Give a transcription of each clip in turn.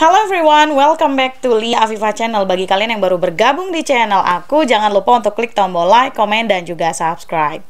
Halo everyone, welcome back to Lia Afifa Channel. Bagi kalian yang baru bergabung di channel aku, jangan lupa untuk klik tombol like, komen, dan juga subscribe.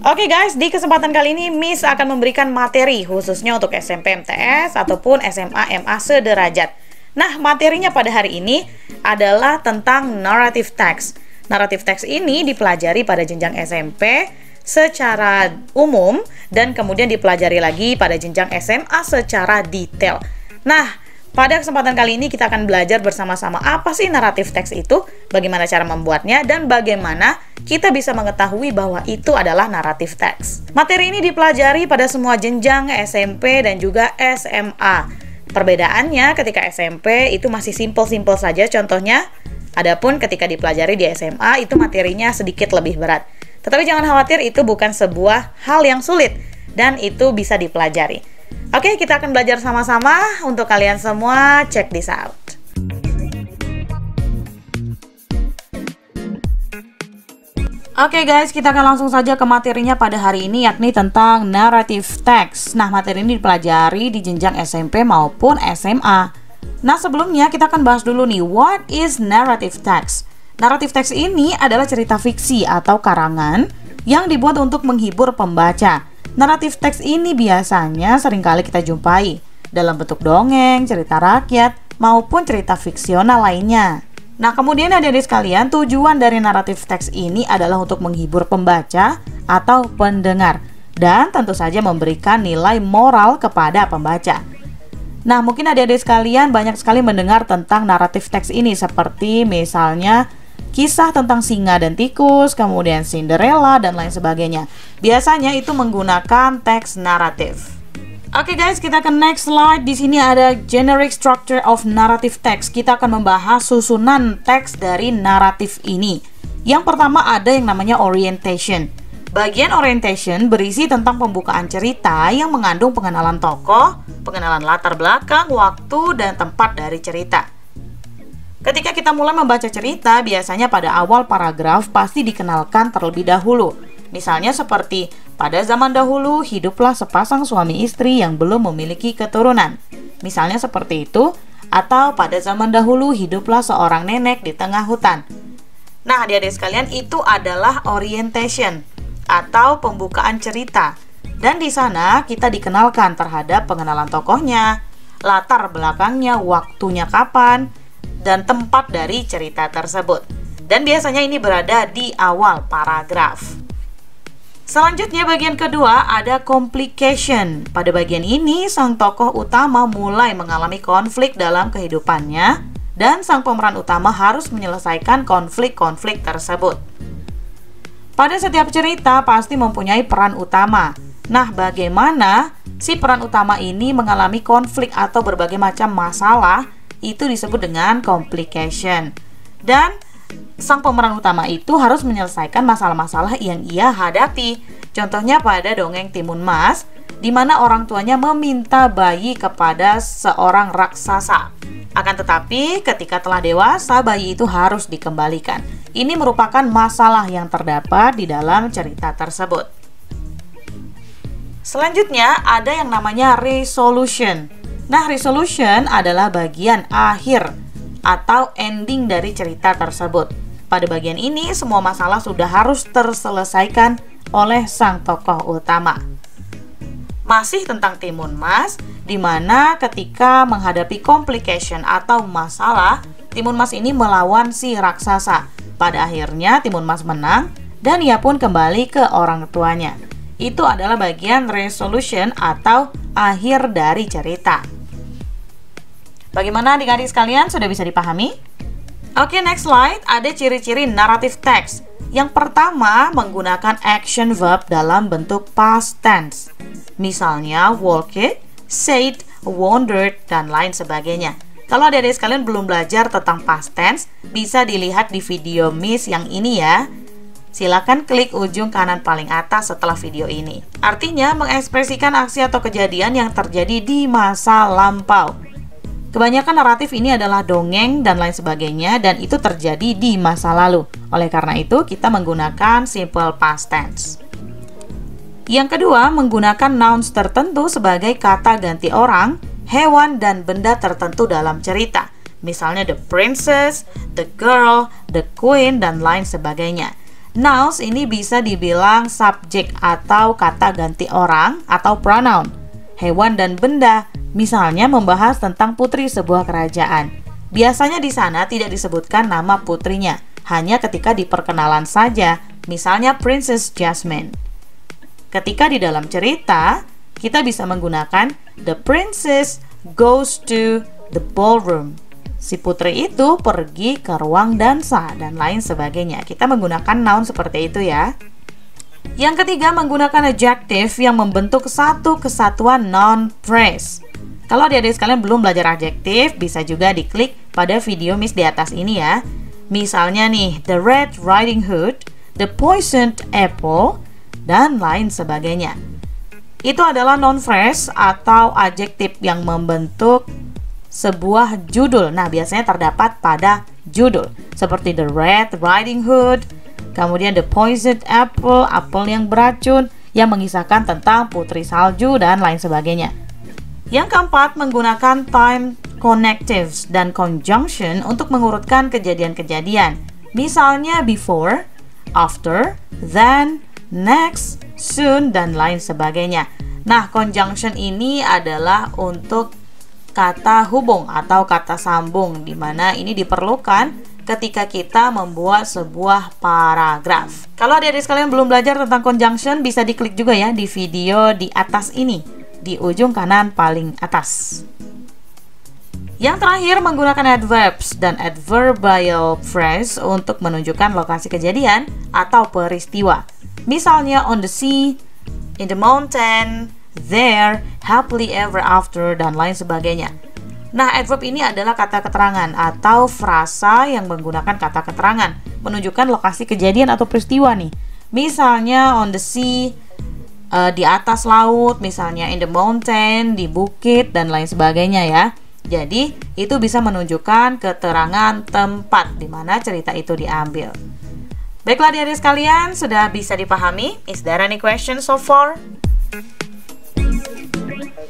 Oke guys, di kesempatan kali ini Miss akan memberikan materi khususnya untuk SMP MTS ataupun SMA MA sederajat. Nah, materinya pada hari ini adalah tentang narrative text. Narrative text ini dipelajari pada jenjang SMP secara umum dan kemudian dipelajari lagi pada jenjang SMA secara detail. Nah, pada kesempatan kali ini kita akan belajar bersama-sama apa sih narrative text itu, bagaimana cara membuatnya, dan bagaimana kita bisa mengetahui bahwa itu adalah narrative text. Materi ini dipelajari pada semua jenjang SMP dan juga SMA. Perbedaannya ketika SMP itu masih simpel-simpel saja contohnya, adapun ketika dipelajari di SMA itu materinya sedikit lebih berat. Tetapi jangan khawatir, itu bukan sebuah hal yang sulit dan itu bisa dipelajari. Oke, kita akan belajar sama-sama. Untuk kalian semua, check this out. Oke guys, kita akan langsung saja ke materinya pada hari ini, yakni tentang narrative text. Nah, materi ini dipelajari di jenjang SMP maupun SMA. Nah, sebelumnya kita akan bahas dulu nih, what is narrative text? Narrative text ini adalah cerita fiksi atau karangan yang dibuat untuk menghibur pembaca. Narrative text ini biasanya seringkali kita jumpai dalam bentuk dongeng, cerita rakyat, maupun cerita fiksional lainnya. Nah, kemudian adik-adik sekalian, tujuan dari narrative text ini adalah untuk menghibur pembaca atau pendengar dan tentu saja memberikan nilai moral kepada pembaca. Nah, mungkin adik-adik sekalian banyak sekali mendengar tentang narrative text ini, seperti misalnya kisah tentang singa dan tikus, kemudian Cinderella, dan lain sebagainya. Biasanya itu menggunakan teks naratif. Oke guys, kita ke next slide. Di sini ada generic structure of narrative text. Kita akan membahas susunan teks dari naratif ini. Yang pertama ada yang namanya orientation. Bagian orientation berisi tentang pembukaan cerita yang mengandung pengenalan tokoh, pengenalan latar belakang, waktu, dan tempat dari cerita. Ketika kita mulai membaca cerita, biasanya pada awal paragraf pasti dikenalkan terlebih dahulu. Misalnya seperti, pada zaman dahulu hiduplah sepasang suami istri yang belum memiliki keturunan. Misalnya seperti itu, atau pada zaman dahulu hiduplah seorang nenek di tengah hutan. Nah, adik-adik sekalian, itu adalah orientation atau pembukaan cerita. Dan di sana kita dikenalkan terhadap pengenalan tokohnya, latar belakangnya, waktunya kapan, dan tempat dari cerita tersebut. Dan biasanya ini berada di awal paragraf. Selanjutnya bagian kedua ada complication. Pada bagian ini sang tokoh utama mulai mengalami konflik dalam kehidupannya dan sang pemeran utama harus menyelesaikan konflik-konflik tersebut. Pada setiap cerita pasti mempunyai peran utama. Nah, bagaimana si peran utama ini mengalami konflik atau berbagai macam masalah, itu disebut dengan complication. Dan sang pemeran utama itu harus menyelesaikan masalah-masalah yang ia hadapi. Contohnya pada dongeng Timun Mas, di mana orang tuanya meminta bayi kepada seorang raksasa. Akan tetapi ketika telah dewasa, bayi itu harus dikembalikan. Ini merupakan masalah yang terdapat di dalam cerita tersebut. Selanjutnya ada yang namanya resolution. Nah, resolution adalah bagian akhir atau ending dari cerita tersebut. Pada bagian ini, semua masalah sudah harus terselesaikan oleh sang tokoh utama. Masih tentang Timun Mas, di mana ketika menghadapi complication atau masalah, Timun Mas ini melawan si raksasa. Pada akhirnya, Timun Mas menang dan ia pun kembali ke orang tuanya. Itu adalah bagian resolution atau akhir dari cerita. Bagaimana adik-adik sekalian, sudah bisa dipahami? Oke, next slide. Ada ciri-ciri narrative text. Yang pertama, menggunakan action verb dalam bentuk past tense. Misalnya, walked, said, wondered, dan lain sebagainya. Kalau adik-adik sekalian belum belajar tentang past tense, bisa dilihat di video Miss yang ini ya. Silakan klik ujung kanan paling atas setelah video ini. Artinya, mengekspresikan aksi atau kejadian yang terjadi di masa lampau. Kebanyakan naratif ini adalah dongeng dan lain sebagainya, dan itu terjadi di masa lalu. Oleh karena itu, kita menggunakan simple past tense. Yang kedua, menggunakan nouns tertentu sebagai kata ganti orang, hewan, dan benda tertentu dalam cerita. Misalnya the princess, the girl, the queen, dan lain sebagainya. Nouns ini bisa dibilang subjek atau kata ganti orang atau pronoun. Hewan dan benda, misalnya membahas tentang putri sebuah kerajaan. Biasanya di sana tidak disebutkan nama putrinya, hanya ketika di perkenalan saja, misalnya Princess Jasmine. Ketika di dalam cerita, kita bisa menggunakan the princess goes to the ballroom. Si putri itu pergi ke ruang dansa dan lain sebagainya. Kita menggunakan noun seperti itu ya. Yang ketiga, menggunakan adjective yang membentuk satu kesatuan non-phrase. Kalau adik-adik sekalian belum belajar adjektif, bisa juga diklik pada video Miss di atas ini ya. Misalnya nih, the Red Riding Hood, the poisoned apple, dan lain sebagainya. Itu adalah non-phrase atau adjektif yang membentuk sebuah judul. Nah, biasanya terdapat pada judul, seperti the Red Riding Hood, kemudian the poisoned apple, apel yang beracun, yang mengisahkan tentang putri salju dan lain sebagainya. Yang keempat, menggunakan time connectives dan conjunction untuk mengurutkan kejadian-kejadian. Misalnya before, after, then, next, soon, dan lain sebagainya. Nah, conjunction ini adalah untuk kata hubung atau kata sambung, di mana ini diperlukan ketika kita membuat sebuah paragraf. Kalau adik-adik sekalian belum belajar tentang conjunction, bisa diklik juga ya di video di atas ini, di ujung kanan paling atas. Yang terakhir, menggunakan adverbs dan adverbial phrase untuk menunjukkan lokasi kejadian atau peristiwa. Misalnya on the sea, in the mountain, there, happily ever after, dan lain sebagainya. Nah, adverb ini adalah kata keterangan atau frasa yang menggunakan kata keterangan, menunjukkan lokasi kejadian atau peristiwa nih. Misalnya on the sea, di atas laut, misalnya in the mountain, di bukit, dan lain sebagainya ya. Jadi, itu bisa menunjukkan keterangan tempat di mana cerita itu diambil. Baiklah adik-adik sekalian, sudah bisa dipahami? Is there any question so far?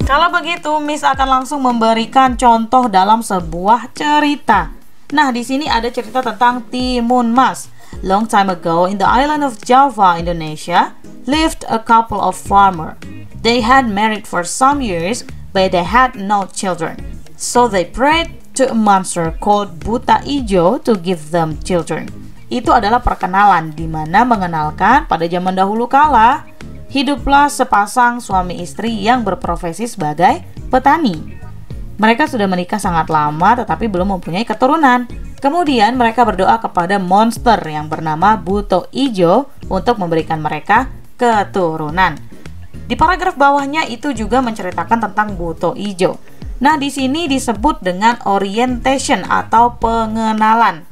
Kalau begitu, Miss akan langsung memberikan contoh dalam sebuah cerita. Nah, di sini ada cerita tentang Timun Mas. Long time ago, in the island of Java, Indonesia, lived a couple of farmers. They had married for some years, but they had no children. So they prayed to a monster called Buta Ijo to give them children. Itu adalah perkenalan, di mana mengenalkan pada zaman dahulu kala, hiduplah sepasang suami istri yang berprofesi sebagai petani. Mereka sudah menikah sangat lama tetapi belum mempunyai keturunan. Kemudian mereka berdoa kepada monster yang bernama Buto Ijo untuk memberikan mereka keturunan. Di paragraf bawahnya itu juga menceritakan tentang Buto Ijo. Nah, di sini disebut dengan orientation atau pengenalan.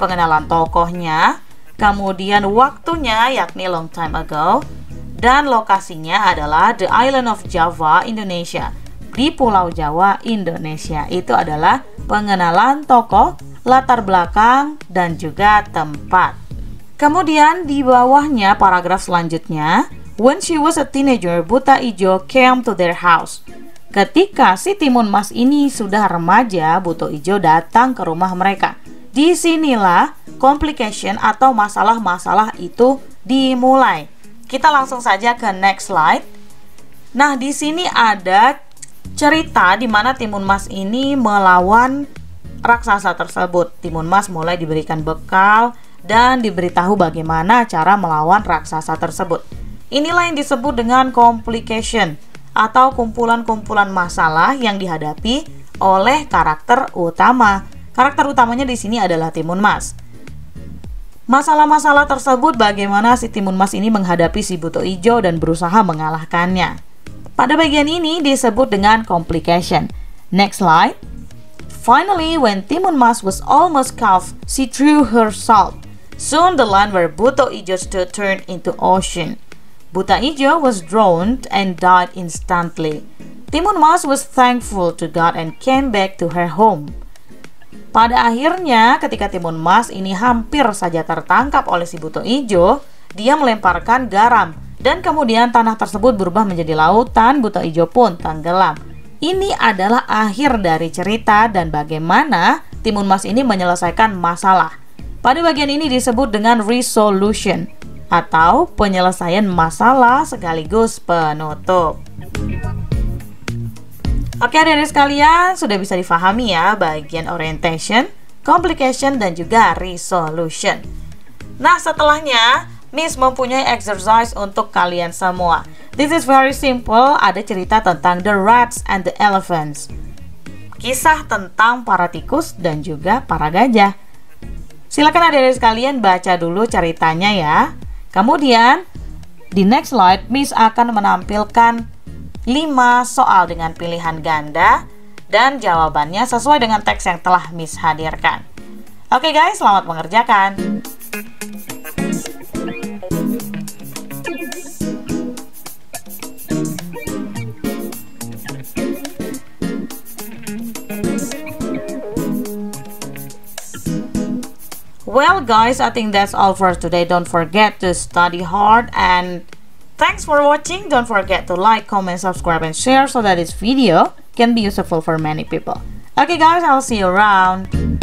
Pengenalan tokohnya, kemudian waktunya yakni long time ago, dan lokasinya adalah the island of Java, Indonesia. Di Pulau Jawa, Indonesia. Itu adalah pengenalan tokoh, latar belakang, dan juga tempat. Kemudian di bawahnya paragraf selanjutnya, when she was a teenager, Buta Ijo came to their house. Ketika si Timun Mas ini sudah remaja, Buto Ijo datang ke rumah mereka. Disinilah complication atau masalah-masalah itu dimulai. Kita langsung saja ke next slide. Nah, di sini ada cerita di mana Timun Mas ini melawan raksasa tersebut. Timun Mas mulai diberikan bekal dan diberitahu bagaimana cara melawan raksasa tersebut. Inilah yang disebut dengan complication atau kumpulan-kumpulan masalah yang dihadapi oleh karakter utama. Karakter utamanya di sini adalah Timun Mas. Masalah-masalah tersebut bagaimana si Timun Mas ini menghadapi si Buto Ijo dan berusaha mengalahkannya. Pada bagian ini disebut dengan complication. Next slide. Finally, when Timun Mas was almost calf, she threw her salt. Soon the land where Buto Ijo stood turned into ocean. Buta Ijo was drowned and died instantly. Timun Mas was thankful to God and came back to her home. Pada akhirnya, ketika Timun Mas ini hampir saja tertangkap oleh si buto ijo, dia melemparkan garam dan kemudian tanah tersebut berubah menjadi lautan. Buto ijo pun tenggelam. Ini adalah akhir dari cerita dan bagaimana Timun Mas ini menyelesaikan masalah. Pada bagian ini disebut dengan resolution atau penyelesaian masalah sekaligus penutup. Oke adik-adik sekalian, sudah bisa difahami ya bagian orientation, complication, dan juga resolution. Nah setelahnya, Miss mempunyai exercise untuk kalian semua. This is very simple, ada cerita tentang the rats and the elephants. Kisah tentang para tikus dan juga para gajah. Silakan adik-adik sekalian baca dulu ceritanya ya. Kemudian, di next slide, Miss akan menampilkan 5 soal dengan pilihan ganda dan jawabannya sesuai dengan teks yang telah Miss hadirkan. Oke guys, selamat mengerjakan. Well guys, I think that's all for today. Don't forget to study hard and thanks for watching. Don't forget to like, comment, subscribe, and share so that this video can be useful for many people. Okay guys, I'll see you around.